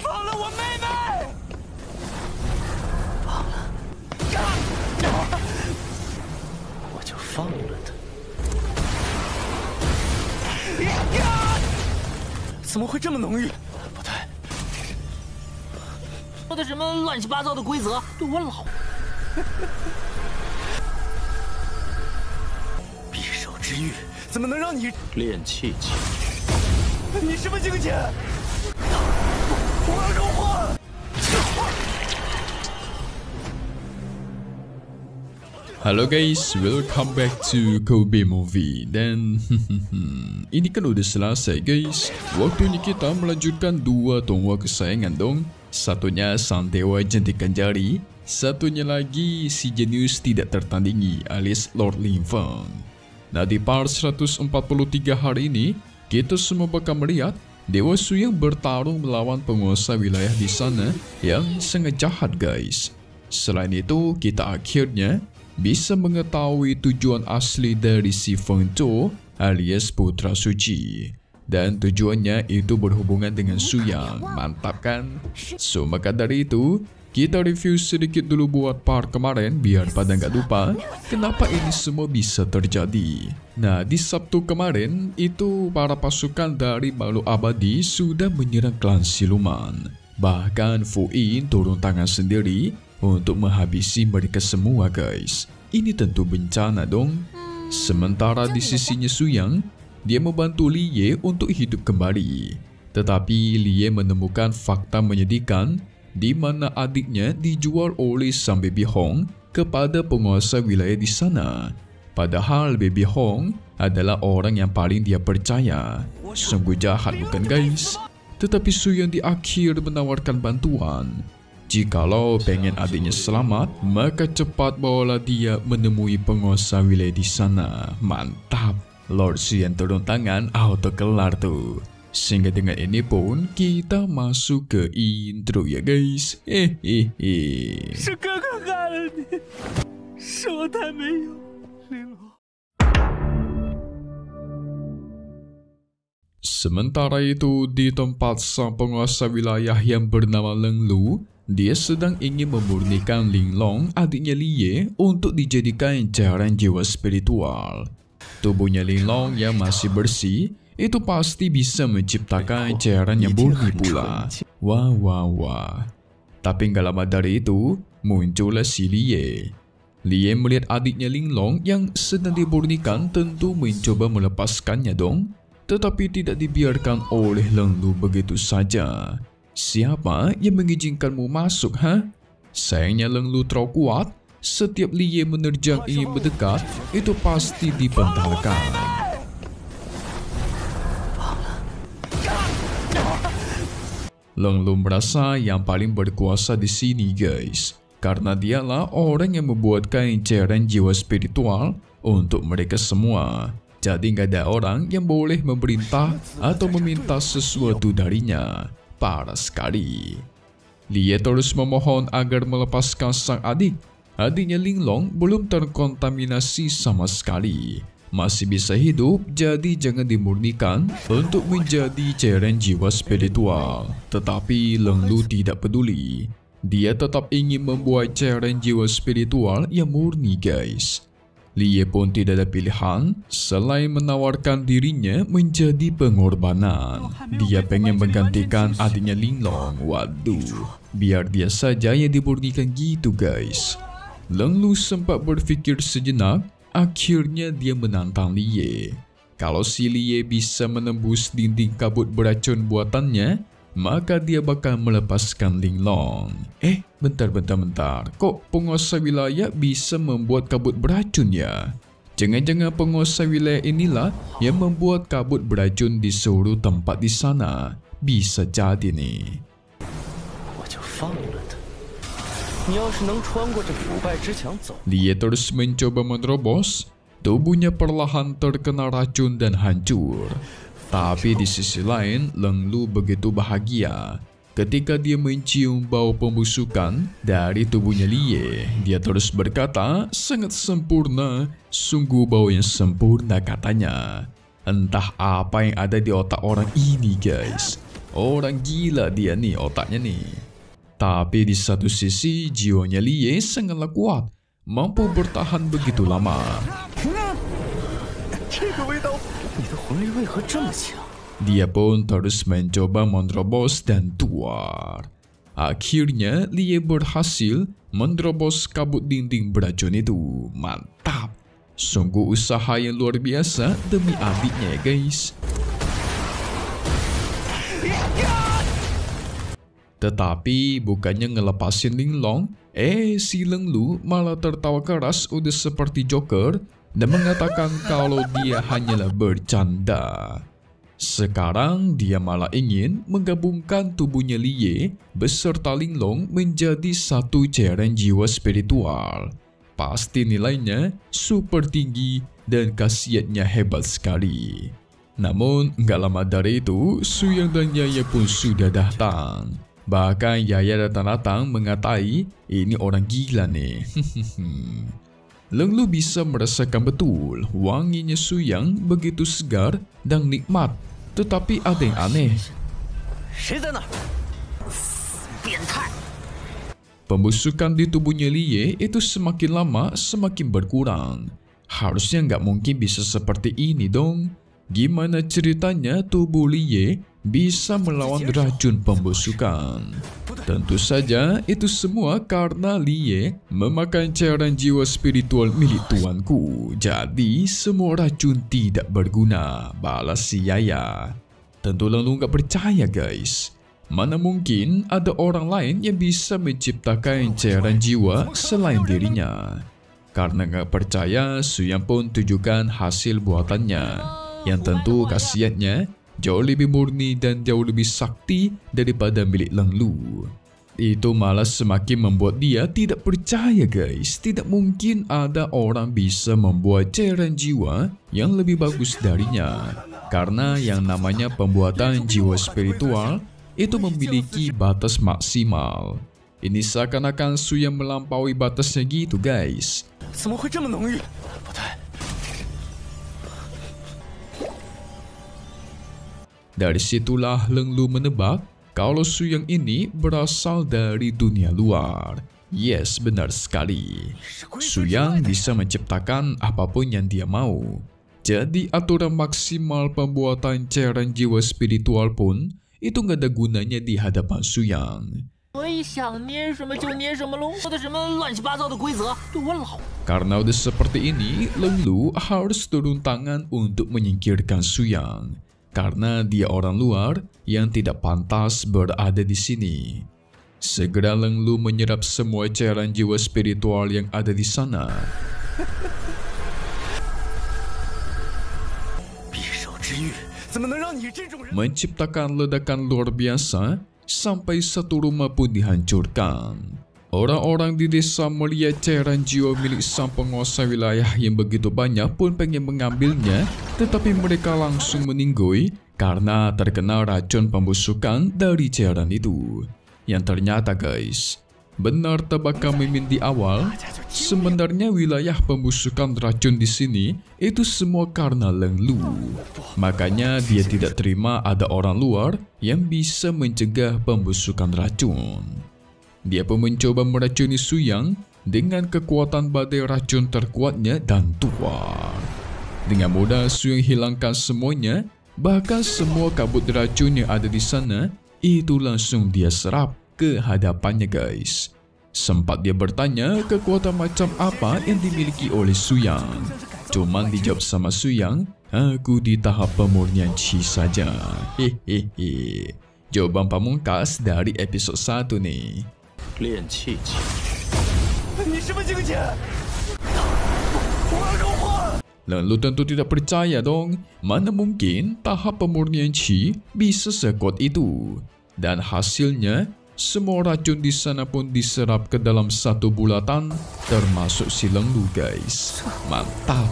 放了我妹妹！放了，我就放了他。怎么会这么浓郁？不对，说的什么乱七八糟的规则，对我老……匕首之欲怎么能让你练气气？你什么境界？我要融化！ Halo guys, welcome back to Kobe Movie. Dan ini kan udah selesai guys. Waktunya kita melanjutkan dua tongwa kesayangan dong. Satunya Sang Dewa Jentikan Jari, satunya lagi si jenius tidak tertandingi alias Lord Ling Feng. Nah, di part 143 hari ini kita semua bakal melihat Dewa Su yang bertarung melawan penguasa wilayah di sana yang sangat jahat guys. Selain itu, kita akhirnya bisa mengetahui tujuan asli dari si Feng Zhou alias Putra Suci. Dan tujuannya itu berhubungan dengan Su Yang. Mantap kan? So, maka dari itu, kita review sedikit dulu buat part kemarin biar pada nggak lupa kenapa ini semua bisa terjadi. Nah, di Sabtu kemarin itu para pasukan dari makhluk abadi sudah menyerang klan siluman. Bahkan Fu Yin turun tangan sendiri untuk menghabisi mereka semua guys. Ini tentu bencana dong. Sementara di sisinya Su Yang, dia membantu Li Ye untuk hidup kembali. Tetapi Li Ye menemukan fakta menyedihkan di mana adiknya dijual oleh sang Baby Hong kepada penguasa wilayah di sana. Padahal Baby Hong adalah orang yang paling dia percaya. Sungguh jahat bukan guys? Tetapi Su Yang di akhir menawarkan bantuan. Jikalau pengen adiknya selamat, maka cepat bawalah dia menemui penguasa wilayah di sana. Mantap, Lord Su yang turun tangan auto kelar tuh. Sehingga dengan ini pun kita masuk ke intro ya guys. 是哥哥害了你，是我太没有玲珑。 Sementara itu di tempat sang penguasa wilayah yang bernama Leng Lu, dia sedang ingin memurnikan Linglong adiknya Li Ye untuk dijadikan cairan jiwa spiritual. Tubuhnya Linglong yang masih bersih itu pasti bisa menciptakan cairan yang murni pula. Wah wah wah. Tapi nggak lama dari itu muncullah si Li Ye. Li Ye melihat adiknya Linglong yang sedang dimurnikan tentu mencoba melepaskannya dong. Tetapi tidak dibiarkan oleh Leng Lu begitu saja. Siapa yang mengizinkanmu masuk, ha? Sayangnya Leng Lu terlalu kuat. Setiap Li Ye menerjang ingin mendekat, itu pasti dipentalkan. Leng Lu merasa yang paling berkuasa di sini, guys. Karena dialah orang yang membuatkan cairan jiwa spiritual untuk mereka semua. Jadi nggak ada orang yang boleh memerintah atau meminta sesuatu darinya. Parah sekali. Li Ye terus memohon agar melepaskan sang adik. Adiknya Linglong belum terkontaminasi sama sekali. Masih bisa hidup, jadi jangan dimurnikan untuk menjadi cairan jiwa spiritual. Tetapi Leng Lu tidak peduli. Dia tetap ingin membuat cairan jiwa spiritual yang murni guys. Li Ye pun tidak ada pilihan selain menawarkan dirinya menjadi pengorbanan. Dia pengen menggantikan adiknya Linglong. Waduh, biar dia saja yang dimurnikan gitu guys. Leng Lu sempat berpikir sejenak, akhirnya dia menantang Li Ye. Kalau si Li Ye bisa menembus dinding kabut beracun buatannya, maka dia bakal melepaskan Linglong. Bentar. Kok penguasa wilayah bisa membuat kabut beracun ya? Jangan-jangan penguasa wilayah inilah yang membuat kabut beracun di seluruh tempat di sana. Bisa jadi nih. Li Ye terus mencoba menerobos. Tubuhnya perlahan terkena racun dan hancur. Tapi di sisi lain, Leng Lu begitu bahagia ketika dia mencium bau pembusukan dari tubuhnya Li Ye. Dia terus berkata, sangat sempurna, sungguh bau yang sempurna katanya. Entah apa yang ada di otak orang ini guys. Orang gila dia nih otaknya nih. Tapi di satu sisi jiwanya Lie sangatlah kuat, mampu bertahan begitu lama. Dia pun terus mencoba menerobos dan tuar. Akhirnya Lie berhasil menerobos kabut dinding beracun itu. Mantap. Sungguh usaha yang luar biasa demi adiknya ya guys. Tetapi bukannya ngelepasin Linglong, si Leng Lu malah tertawa keras udah seperti Joker dan mengatakan kalau dia hanyalah bercanda. Sekarang dia malah ingin menggabungkan tubuhnya Lie beserta Linglong menjadi satu cairan jiwa spiritual. Pasti nilainya super tinggi dan khasiatnya hebat sekali. Namun nggak lama dari itu, Suyang dan Yaya pun sudah datang. Bahkan Yaya datang-datang mengatai ini orang gila nih. Leng Lu bisa merasakan betul wanginya Suyang begitu segar dan nikmat. Tetapi ada yang aneh. Pembusukan di tubuhnya Lie itu semakin lama semakin berkurang. Harusnya nggak mungkin bisa seperti ini dong. Gimana ceritanya tubuh Lie bisa melawan racun pembusukan? Tentu saja itu semua karena Lie memakan cairan jiwa spiritual milik tuanku. Jadi semua racun tidak berguna, balas si Yaya. Tentu Leng Lu nggak percaya guys. Mana mungkin ada orang lain yang bisa menciptakan cairan jiwa selain dirinya. Karena nggak percaya, Suyang pun tunjukkan hasil buatannya. Yang tentu khasiatnya jauh lebih murni dan jauh lebih sakti daripada milik Leng Lu. Itu malah semakin membuat dia tidak percaya guys. Tidak mungkin ada orang bisa membuat cairan jiwa yang lebih bagus darinya. Karena yang namanya pembuatan jiwa spiritual itu memiliki batas maksimal. Ini seakan-akan Suyang melampaui batasnya gitu guys. Dari situlah Leng Lu menebak kalau Suyang ini berasal dari dunia luar. Yes, benar sekali. Suyang bisa menciptakan apapun yang dia mau. Jadi aturan maksimal pembuatan cairan jiwa spiritual pun itu nggak ada gunanya di hadapan Suyang. Karena udah seperti ini, Leng Lu harus turun tangan untuk menyingkirkan Suyang. Karena dia orang luar yang tidak pantas berada di sini. Segera Leng Lu menyerap semua cairan jiwa spiritual yang ada di sana. Menciptakan ledakan luar biasa sampai satu rumah pun dihancurkan. Orang-orang di desa melihat cairan jiwa milik sang penguasa wilayah yang begitu banyak pun pengen mengambilnya, tetapi mereka langsung meninggoy karena terkena racun pembusukan dari cairan itu. Yang ternyata guys, benar tebakan Mimin di awal, sebenarnya wilayah pembusukan racun di sini itu semua karena Leng Lu. Makanya dia tidak terima ada orang luar yang bisa mencegah pembusukan racun. Dia pun mencoba meracuni Suyang dengan kekuatan badai racun terkuatnya dan tuar. Dengan mudah Suyang hilangkan semuanya, bahkan semua kabut racun yang ada di sana itu langsung dia serap ke hadapannya guys. Sempat dia bertanya kekuatan macam apa yang dimiliki oleh Suyang. Cuman dijawab sama Suyang, aku di tahap pemurnian Qi saja. Hehehe. Jawaban pamungkas dari episode 1 nih. Leng Lu tentu tidak percaya dong. Mana mungkin tahap pemurnian Qi bisa sekuat itu. Dan hasilnya, semua racun di sana pun diserap ke dalam satu bulatan, termasuk si Leng Lu guys. Mantap.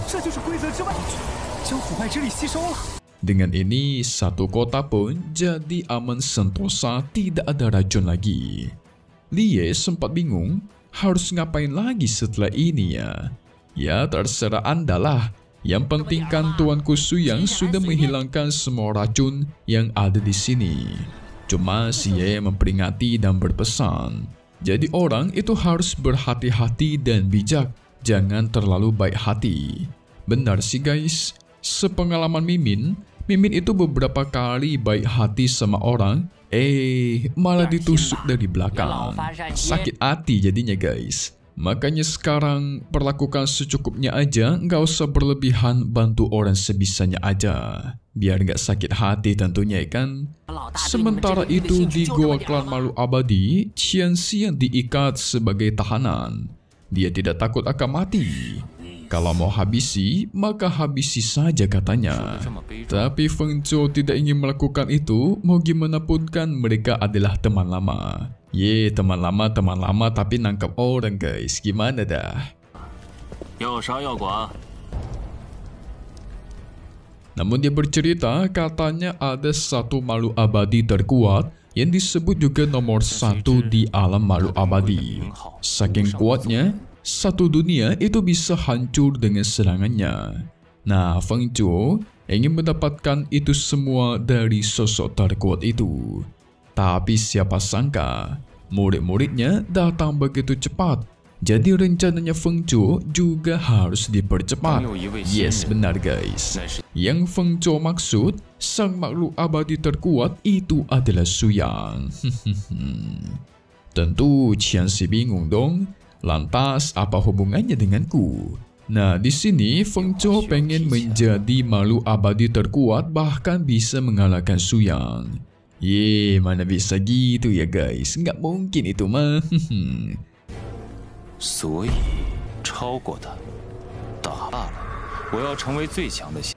Dengan ini, satu kota pun jadi aman sentosa, tidak ada racun lagi. Lie sempat bingung, harus ngapain lagi setelah ini ya? Ya terserah anda lah. Yang penting kan Tuanku Suyang sudah menghilangkan semua racun yang ada di sini. Cuma si Ye memperingati dan berpesan, jadi orang itu harus berhati-hati dan bijak, jangan terlalu baik hati. Benar sih guys, sepengalaman Mimin itu beberapa kali baik hati sama orang, malah ditusuk dari belakang. Sakit hati jadinya guys. Makanya sekarang perlakukan secukupnya aja, nggak usah berlebihan, bantu orang sebisanya aja. Biar nggak sakit hati tentunya kan. Sementara itu di Goa Klan Malu Abadi, Qianxi yang diikat sebagai tahanan. Dia tidak takut akan mati. Kalau mau habisi, maka habisi saja katanya. Tapi Feng Zhou tidak ingin melakukan itu, mau gimana pun kan mereka adalah teman lama. Teman lama tapi nangkap orang guys, gimana dah? Namun dia bercerita katanya ada satu makhluk abadi terkuat yang disebut juga nomor 1 di alam makhluk abadi. Saking kuatnya, satu dunia itu bisa hancur dengan serangannya. Nah, Feng Zhou ingin mendapatkan itu semua dari sosok terkuat itu. Tapi siapa sangka, murid-muridnya datang begitu cepat. Jadi rencananya Feng Zhou juga harus dipercepat. Yes, benar guys. Yang Feng Zhou maksud, sang makhluk abadi terkuat itu adalah Su Yang. Tentu Qianxi bingung dong. Lantas apa hubungannya denganku? Nah, di sini Feng Zhou pengen menjadi makhluk abadi terkuat, bahkan bisa mengalahkan Su Yang. Mana bisa gitu ya guys, nggak mungkin itu mah.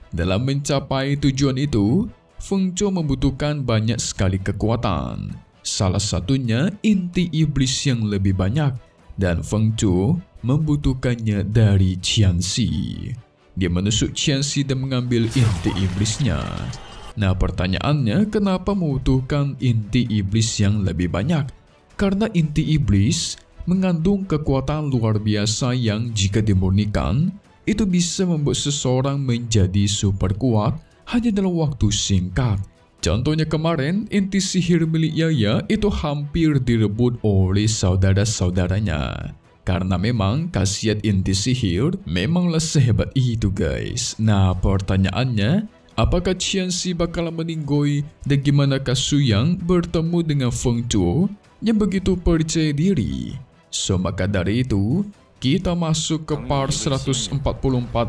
Dalam mencapai tujuan itu, Feng Zhou membutuhkan banyak sekali kekuatan. Salah satunya inti iblis yang lebih banyak, dan Feng Zhou membutuhkannya dari Qianxi. Dia menusuk Qianxi dan mengambil inti iblisnya. Nah, pertanyaannya, kenapa membutuhkan inti iblis yang lebih banyak? Karena inti iblis mengandung kekuatan luar biasa yang jika dimurnikan, itu bisa membuat seseorang menjadi super kuat hanya dalam waktu singkat. Contohnya kemarin, inti sihir milik Yaya itu hampir direbut oleh saudara-saudaranya. Karena memang khasiat inti sihir memanglah sehebat itu guys. Nah, pertanyaannya, apakah Qianxi bakal meninggoy dan gimanakah Su Yang bertemu dengan Feng Zhou yang begitu percaya diri? So, maka dari itu, kita masuk ke part 144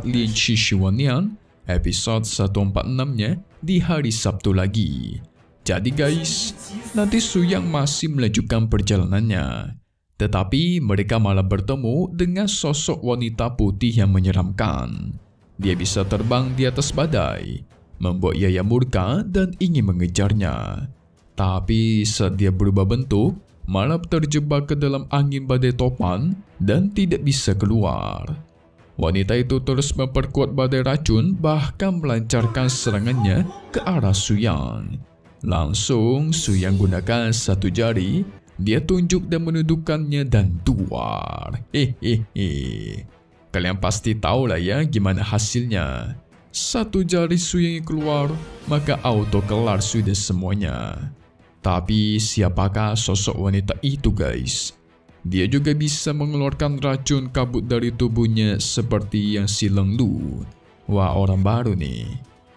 Lin Shishuanian, episode 146-nya di hari Sabtu lagi. Jadi guys, nanti Su Yang masih melanjutkan perjalanannya. Tetapi mereka malah bertemu dengan sosok wanita putih yang menyeramkan. Dia bisa terbang di atas badai, membuat Yaya murka dan ingin mengejarnya. Tapi saat dia berubah bentuk, malah terjebak ke dalam angin badai topan dan tidak bisa keluar. Wanita itu terus memperkuat badai racun, bahkan melancarkan serangannya ke arah Su Yang. Langsung Su Yang gunakan satu jari, dia tunjuk dan menundukkannya dan duar. Kalian pasti tahu lah ya gimana hasilnya. Satu jari Su Yang keluar, maka auto kelar sudah semuanya. Tapi siapakah sosok wanita itu guys? Dia juga bisa mengeluarkan racun kabut dari tubuhnya seperti yang si Leng Lu. Wah, orang baru nih.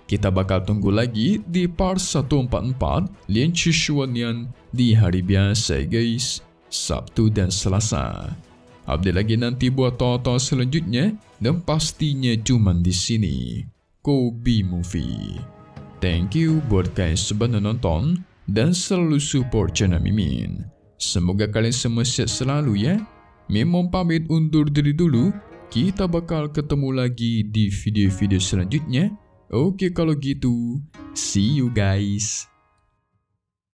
Kita bakal tunggu lagi di part 144 Lin Shishuanian di hari biasa guys, Sabtu dan Selasa. Update lagi nanti buat tonton selanjutnya, dan pastinya cuman di sini, Kobe Movie. Thank you buat kalian semua nonton dan selalu support channel Mimin. Semoga kalian semua sehat selalu ya. Mimin pamit undur diri dulu. Kita bakal ketemu lagi di video-video selanjutnya. Oke kalau gitu, see you guys.